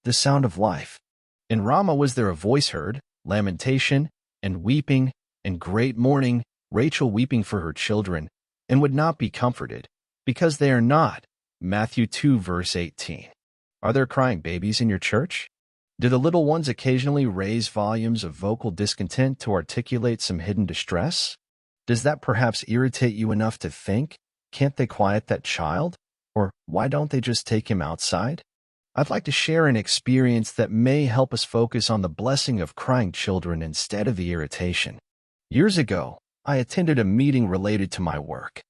the sound of life. In Rama was there a voice heard, lamentation, and weeping, and great mourning, Rachel weeping for her children, and would not be comforted, because they are not. Matthew 2 verse 18. Are there crying babies in your church? Do the little ones occasionally raise volumes of vocal discontent to articulate some hidden distress? Does that perhaps irritate you enough to think, can't they quiet that child? Or why don't they just take him outside? I'd like to share an experience that may help us focus on the blessing of crying children instead of the irritation. Years ago, I attended a meeting related to my work.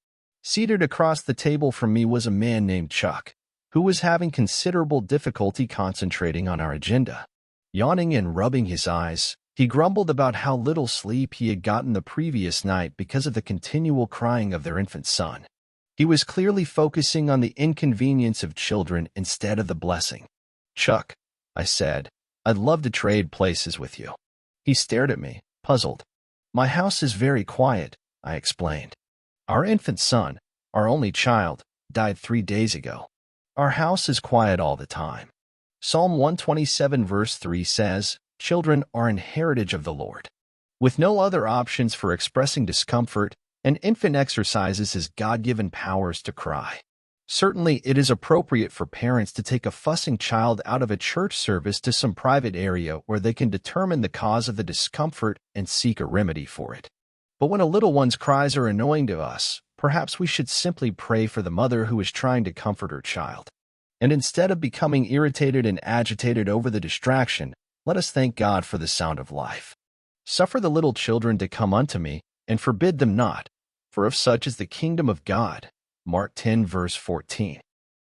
Seated across the table from me was a man named Chuck, who was having considerable difficulty concentrating on our agenda. Yawning and rubbing his eyes, he grumbled about how little sleep he had gotten the previous night because of the continual crying of their infant son. He was clearly focusing on the inconvenience of children instead of the blessing. "Chuck," I said, "I'd love to trade places with you." He stared at me, puzzled. "My house is very quiet," I explained. "Our infant son, our only child, died 3 days ago. Our house is quiet all the time." Psalm 127 verse 3 says, "Children are an heritage of the Lord." With no other options for expressing discomfort, an infant exercises his God-given powers to cry. Certainly, it is appropriate for parents to take a fussing child out of a church service to some private area where they can determine the cause of the discomfort and seek a remedy for it. But when a little one's cries are annoying to us, perhaps we should simply pray for the mother who is trying to comfort her child. And instead of becoming irritated and agitated over the distraction, let us thank God for the sound of life. "Suffer the little children to come unto me, and forbid them not, for of such is the kingdom of God." Mark 10 verse 14.